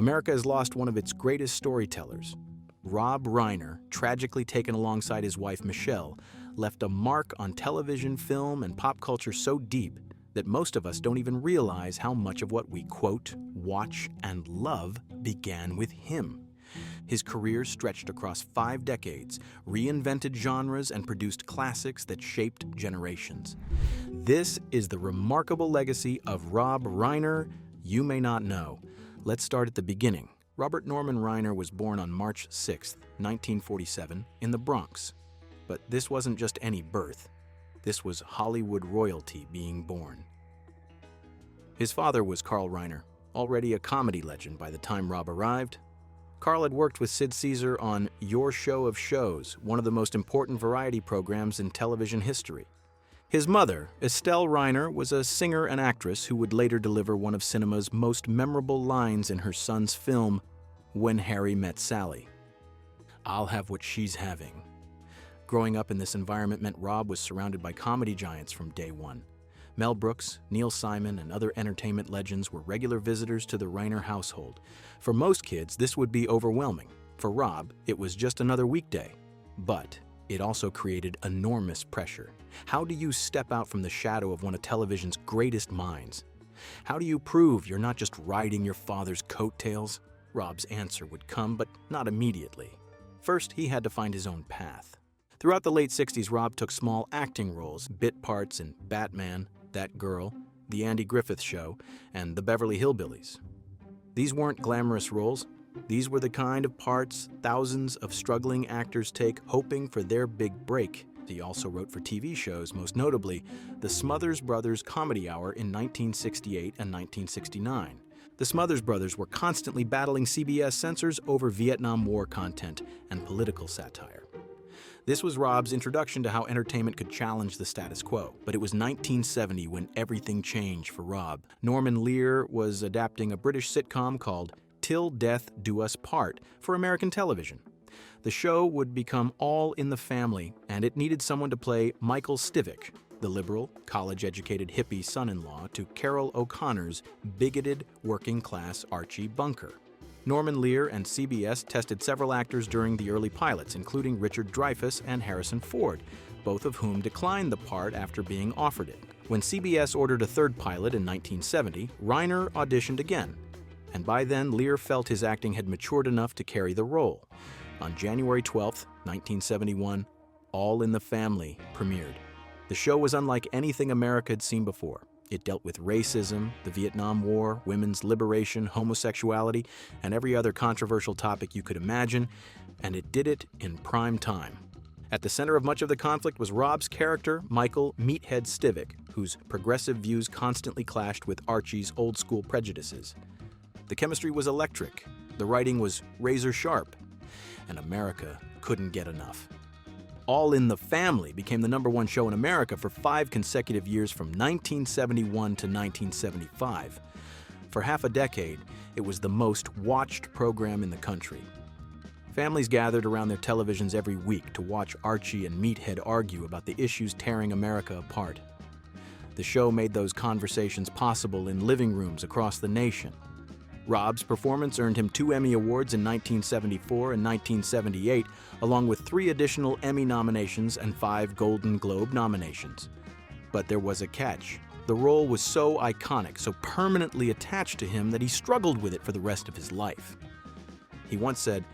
America has lost one of its greatest storytellers. Rob Reiner, tragically taken alongside his wife Michelle, left a mark on television, film, and pop culture so deep that most of us don't even realize how much of what we quote, watch, and love began with him. His career stretched across 5 decades, reinvented genres, and produced classics that shaped generations. This is the remarkable legacy of Rob Reiner you may not know. Let's start at the beginning. Robert Norman Reiner was born on March 6, 1947, in the Bronx. But this wasn't just any birth. This was Hollywood royalty being born. His father was Carl Reiner, already a comedy legend by the time Rob arrived. Carl had worked with Sid Caesar on Your Show of Shows, one of the most important variety programs in television history. His mother, Estelle Reiner, was a singer and actress who would later deliver one of cinema's most memorable lines in her son's film, When Harry Met Sally. I'll have what she's having. Growing up in this environment meant Rob was surrounded by comedy giants from day one. Mel Brooks, Neil Simon, and other entertainment legends were regular visitors to the Reiner household. For most kids, this would be overwhelming. For Rob, it was just another weekday. But it also created enormous pressure. How do you step out from the shadow of one of television's greatest minds? How do you prove you're not just riding your father's coattails? Rob's answer would come, but not immediately. First, he had to find his own path. Throughout the late 60s, Rob took small acting roles, bit parts in Batman, That Girl, The Andy Griffith Show, and The Beverly Hillbillies. These weren't glamorous roles. These were the kind of parts thousands of struggling actors take, hoping for their big break. He also wrote for TV shows, most notably The Smothers Brothers Comedy Hour in 1968 and 1969. The Smothers Brothers were constantly battling CBS censors over Vietnam War content and political satire. This was Rob's introduction to how entertainment could challenge the status quo. But it was 1970 when everything changed for Rob. Norman Lear was adapting a British sitcom called Till Death Do Us Part for American television. The show would become all in the family, and it needed someone to play Michael Stivic, the liberal, college-educated hippie son-in-law to Carol O'Connor's bigoted, working-class Archie Bunker. Norman Lear and CBS tested several actors during the early pilots, including Richard Dreyfuss and Harrison Ford, both of whom declined the part after being offered it. When CBS ordered a third pilot in 1970, Reiner auditioned again, and by then Lear felt his acting had matured enough to carry the role. On January 12, 1971, All in the Family premiered. The show was unlike anything America had seen before. It dealt with racism, the Vietnam War, women's liberation, homosexuality, and every other controversial topic you could imagine, and it did it in prime time. At the center of much of the conflict was Rob's character, Michael Meathead Stivic, whose progressive views constantly clashed with Archie's old-school prejudices. The chemistry was electric, the writing was razor-sharp, and America couldn't get enough. All in the Family became the #1 show in America for 5 consecutive years from 1971 to 1975. For half a decade, it was the most watched program in the country. Families gathered around their televisions every week to watch Archie and Meathead argue about the issues tearing America apart. The show made those conversations possible in living rooms across the nation. Rob's performance earned him 2 Emmy Awards in 1974 and 1978, along with 3 additional Emmy nominations and 5 Golden Globe nominations. But there was a catch. The role was so iconic, so permanently attached to him that he struggled with it for the rest of his life. He once said,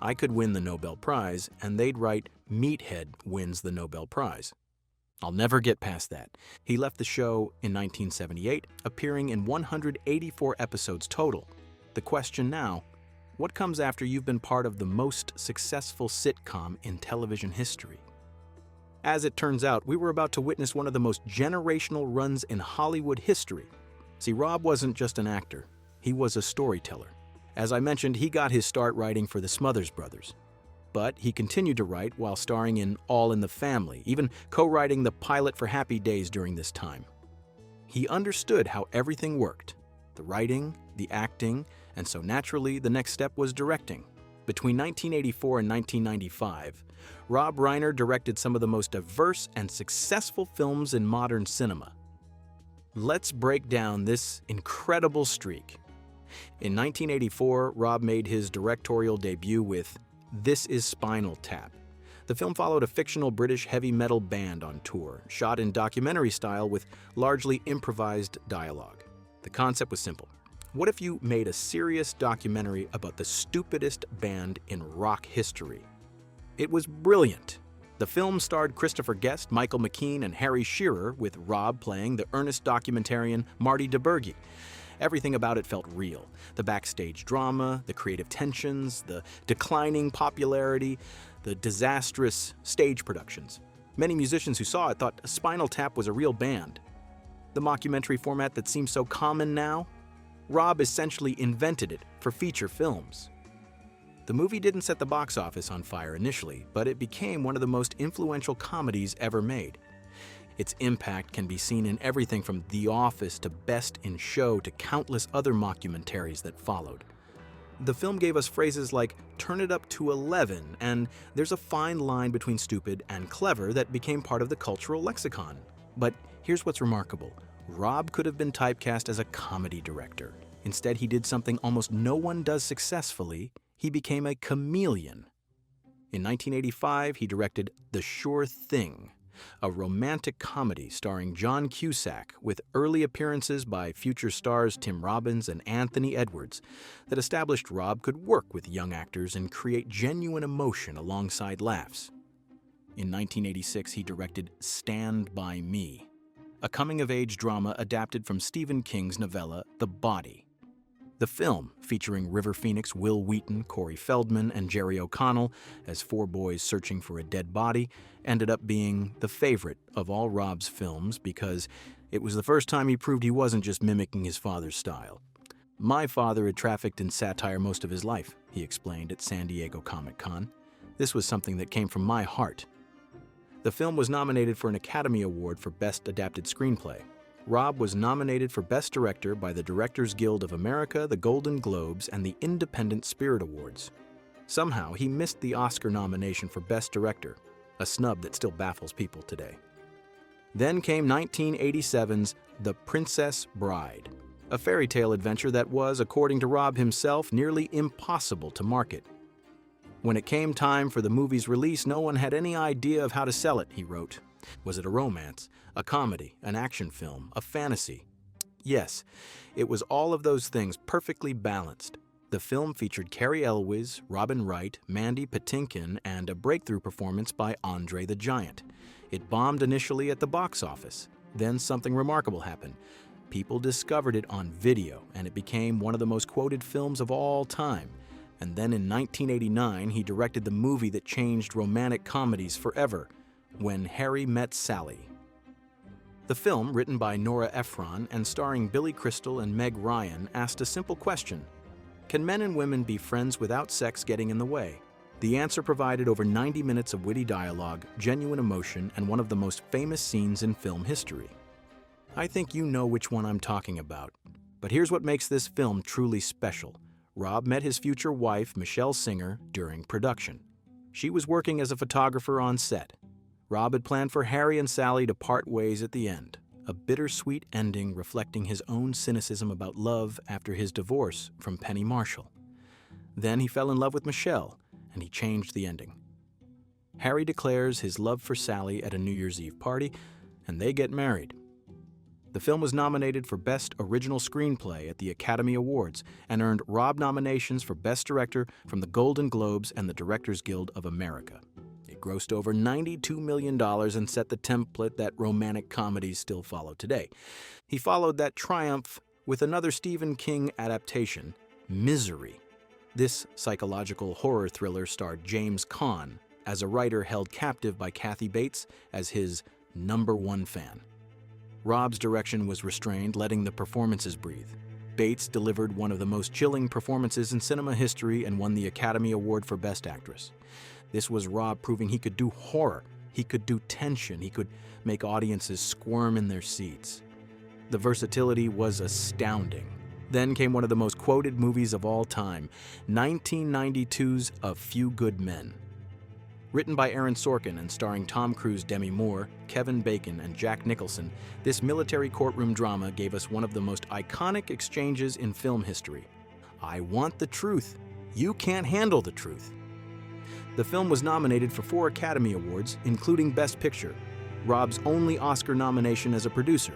"I could win the Nobel Prize, and they'd write, 'Meathead wins the Nobel Prize.'" I'll never get past that. He left the show in 1978, appearing in 184 episodes total. The question now, what comes after you've been part of the most successful sitcom in television history? As it turns out, we were about to witness one of the most generational runs in Hollywood history. See, Rob wasn't just an actor, he was a storyteller. As I mentioned, he got his start writing for the Smothers Brothers. But he continued to write while starring in All in the Family, even co-writing the pilot for Happy Days during this time. He understood how everything worked, the writing, the acting, and so naturally the next step was directing. Between 1984 and 1995, Rob Reiner directed some of the most diverse and successful films in modern cinema. Let's break down this incredible streak. In 1984, Rob made his directorial debut with This Is Spinal Tap. The film followed a fictional British heavy metal band on tour, shot in documentary style with largely improvised dialogue. The concept was simple. What if you made a serious documentary about the stupidest band in rock history? It was brilliant. The film starred Christopher Guest, Michael McKean, and Harry Shearer, with Rob playing the earnest documentarian Marty DeBurgi. Everything about it felt real. The backstage drama, the creative tensions, the declining popularity, the disastrous stage productions. Many musicians who saw it thought Spinal Tap was a real band. The mockumentary format that seems so common now? Rob essentially invented it for feature films. The movie didn't set the box office on fire initially, but it became one of the most influential comedies ever made. Its impact can be seen in everything from The Office to Best in Show to countless other mockumentaries that followed. The film gave us phrases like, "turn it up to 11," and "there's a fine line between stupid and clever" that became part of the cultural lexicon. But here's what's remarkable. Rob could have been typecast as a comedy director. Instead, he did something almost no one does successfully. He became a chameleon. In 1985, he directed The Sure Thing, a romantic comedy starring John Cusack with early appearances by future stars Tim Robbins and Anthony Edwards that established Rob could work with young actors and create genuine emotion alongside laughs. In 1986, he directed Stand By Me, a coming-of-age drama adapted from Stephen King's novella The Body. The film, featuring River Phoenix, Will Wheaton, Corey Feldman, and Jerry O'Connell as four boys searching for a dead body, ended up being the favorite of all Rob's films because it was the first time he proved he wasn't just mimicking his father's style. "My father had trafficked in satire most of his life," he explained at San Diego Comic-Con. "This was something that came from my heart." The film was nominated for an Academy Award for Best Adapted Screenplay. Rob was nominated for Best Director by the Directors Guild of America, the Golden Globes, and the Independent Spirit Awards. Somehow, he missed the Oscar nomination for Best Director, a snub that still baffles people today. Then came 1987's The Princess Bride, a fairy tale adventure that was, according to Rob himself, nearly impossible to market. "When it came time for the movie's release, no one had any idea of how to sell it," he wrote. Was it a romance, a comedy, an action film, a fantasy? Yes, it was all of those things perfectly balanced. The film featured Cary Elwes, Robin Wright, Mandy Patinkin, and a breakthrough performance by Andre the Giant. It bombed initially at the box office. Then something remarkable happened. People discovered it on video, and it became one of the most quoted films of all time. And then in 1989, he directed the movie that changed romantic comedies forever, When Harry Met Sally. The film, written by Nora Ephron and starring Billy Crystal and Meg Ryan, asked a simple question: can men and women be friends without sex getting in the way? The answer provided over 90 minutes of witty dialogue, genuine emotion, and one of the most famous scenes in film history. I think you know which one I'm talking about. But here's what makes this film truly special. Rob met his future wife, Michelle Singer, during production. She was working as a photographer on set. Rob had planned for Harry and Sally to part ways at the end, a bittersweet ending reflecting his own cynicism about love after his divorce from Penny Marshall. Then he fell in love with Michelle, and he changed the ending. Harry declares his love for Sally at a New Year's Eve party, and they get married. The film was nominated for Best Original Screenplay at the Academy Awards and earned Rob nominations for Best Director from the Golden Globes and the Directors Guild of America. It grossed over $92 million and set the template that romantic comedies still follow today. He followed that triumph with another Stephen King adaptation, Misery. This psychological horror thriller starred James Caan as a writer held captive by Kathy Bates as his #1 fan. Rob's direction was restrained, letting the performances breathe. Bates delivered one of the most chilling performances in cinema history and won the Academy Award for Best Actress. This was Rob proving he could do horror, he could do tension, he could make audiences squirm in their seats. The versatility was astounding. Then came one of the most quoted movies of all time, 1992's A Few Good Men. Written by Aaron Sorkin and starring Tom Cruise, Demi Moore, Kevin Bacon, and Jack Nicholson, this military courtroom drama gave us one of the most iconic exchanges in film history. I want the truth. You can't handle the truth. The film was nominated for 4 Academy Awards, including Best Picture, Rob's only Oscar nomination as a producer.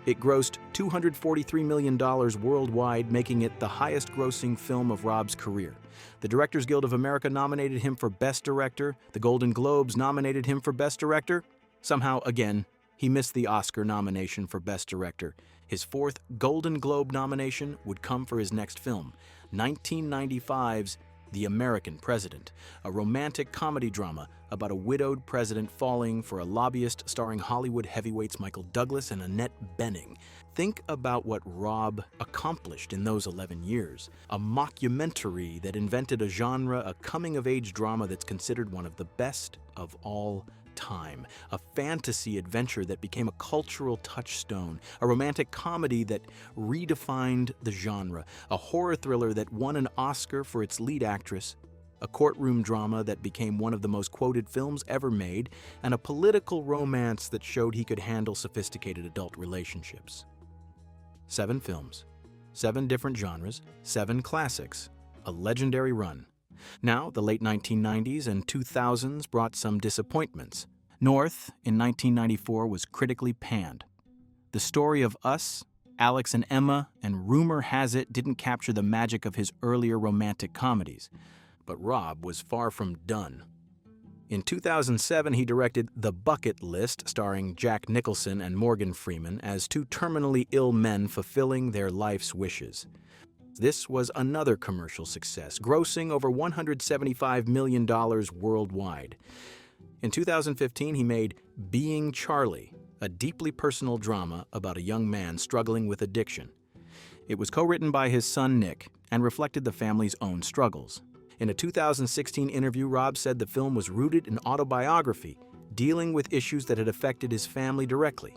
It grossed $243 million worldwide, making it the highest-grossing film of Rob's career. The Directors Guild of America nominated him for Best Director. The Golden Globes nominated him for Best Director. Somehow, again, he missed the Oscar nomination for Best Director. His 4th Golden Globe nomination would come for his next film, 1995's The American President, a romantic comedy drama about a widowed president falling for a lobbyist starring Hollywood heavyweights Michael Douglas and Annette Bening. Think about what Rob accomplished in those 11 years. A mockumentary that invented a genre, a coming-of-age drama that's considered one of the best of all time, a fantasy adventure that became a cultural touchstone, a romantic comedy that redefined the genre, a horror thriller that won an Oscar for its lead actress, a courtroom drama that became one of the most quoted films ever made, and a political romance that showed he could handle sophisticated adult relationships. 7 films, 7 different genres, 7 classics, a legendary run. Now, the late 1990s and 2000s brought some disappointments. North, in 1994, was critically panned. The story of Us, Alex and Emma, and Rumor Has It didn't capture the magic of his earlier romantic comedies. But Rob was far from done. In 2007, he directed The Bucket List, starring Jack Nicholson and Morgan Freeman as 2 terminally ill men fulfilling their life's wishes. This was another commercial success, grossing over $175 million worldwide. In 2015, he made Being Charlie, a deeply personal drama about a young man struggling with addiction. It was co-written by his son Nick and reflected the family's own struggles. In a 2016 interview, Rob said the film was rooted in autobiography, dealing with issues that had affected his family directly.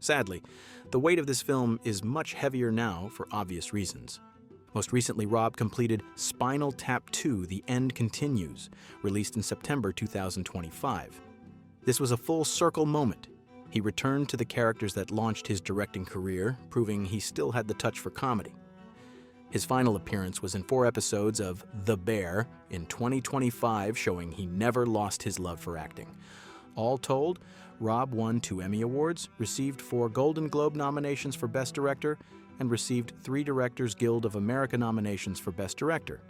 Sadly, the weight of this film is much heavier now for obvious reasons. Most recently, Rob completed Spinal Tap 2: The End Continues, released in September 2025. This was a full circle moment. He returned to the characters that launched his directing career, proving he still had the touch for comedy. His final appearance was in 4 episodes of The Bear in 2025, showing he never lost his love for acting. All told, Rob won 2 Emmy Awards, received 4 Golden Globe nominations for Best Director, and received 3 Directors Guild of America nominations for Best Director.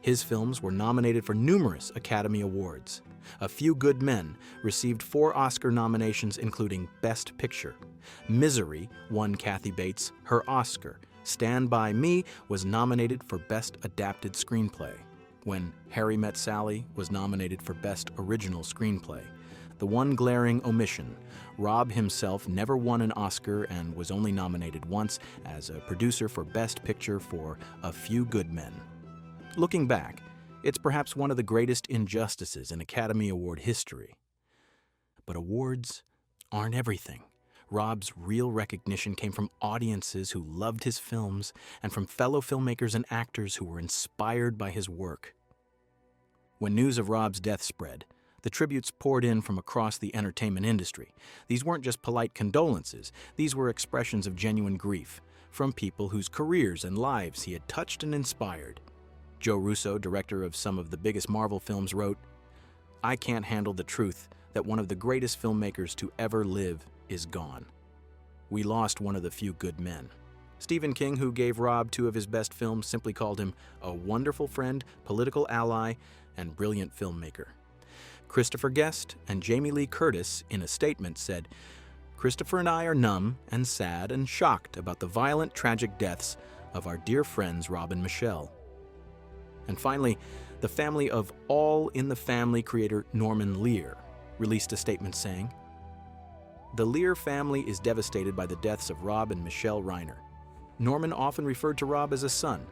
His films were nominated for numerous Academy Awards. A Few Good Men received 4 Oscar nominations, including Best Picture. Misery won Kathy Bates her Oscar. Stand By Me was nominated for Best Adapted Screenplay. When Harry Met Sally was nominated for Best Original Screenplay. The one glaring omission, Rob himself never won an Oscar and was only nominated once as a producer for Best Picture for A Few Good Men. Looking back, it's perhaps one of the greatest injustices in Academy Award history. But awards aren't everything. Rob's real recognition came from audiences who loved his films and from fellow filmmakers and actors who were inspired by his work. When news of Rob's death spread, the tributes poured in from across the entertainment industry. These weren't just polite condolences. These were expressions of genuine grief from people whose careers and lives he had touched and inspired. Joe Russo, director of some of the biggest Marvel films, wrote, "I can't handle the truth that one of the greatest filmmakers to ever live is gone. We lost one of the few good men." Stephen King, who gave Rob 2 of his best films, simply called him a wonderful friend, political ally, and brilliant filmmaker. Christopher Guest and Jamie Lee Curtis, in a statement, said, "Christopher and I are numb and sad and shocked about the violent, tragic deaths of our dear friends Rob and Michelle." And finally, the family of All in the Family creator Norman Lear released a statement saying, "The Lear family is devastated by the deaths of Rob and Michelle Reiner. Norman often referred to Rob as a son,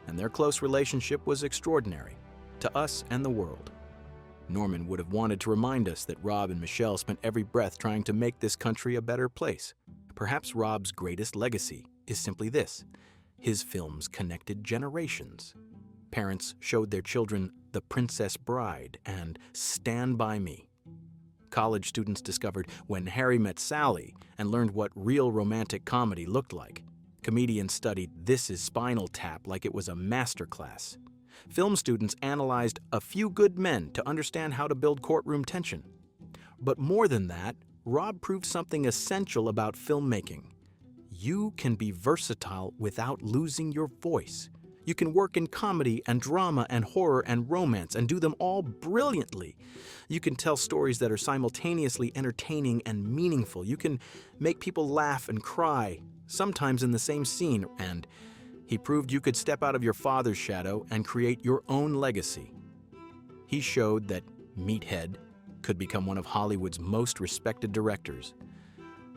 and their close relationship was extraordinary to us and the world. Norman would have wanted to remind us that Rob and Michelle spent every breath trying to make this country a better place. Perhaps Rob's greatest legacy is simply this: his films connected generations. Parents showed their children The Princess Bride and Stand By Me. College students discovered When Harry Met Sally and learned what real romantic comedy looked like. Comedians studied This Is Spinal Tap like it was a masterclass. Film students analyzed A Few Good Men to understand how to build courtroom tension. But more than that, Rob proved something essential about filmmaking. You can be versatile without losing your voice. You can work in comedy and drama and horror and romance and do them all brilliantly. You can tell stories that are simultaneously entertaining and meaningful. You can make people laugh and cry, sometimes in the same scene, and he proved you could step out of your father's shadow and create your own legacy. He showed that Meathead could become one of Hollywood's most respected directors.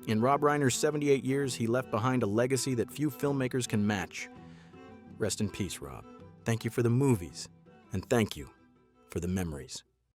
In Rob Reiner's 78 years, he left behind a legacy that few filmmakers can match. Rest in peace, Rob. Thank you for the movies, and thank you for the memories.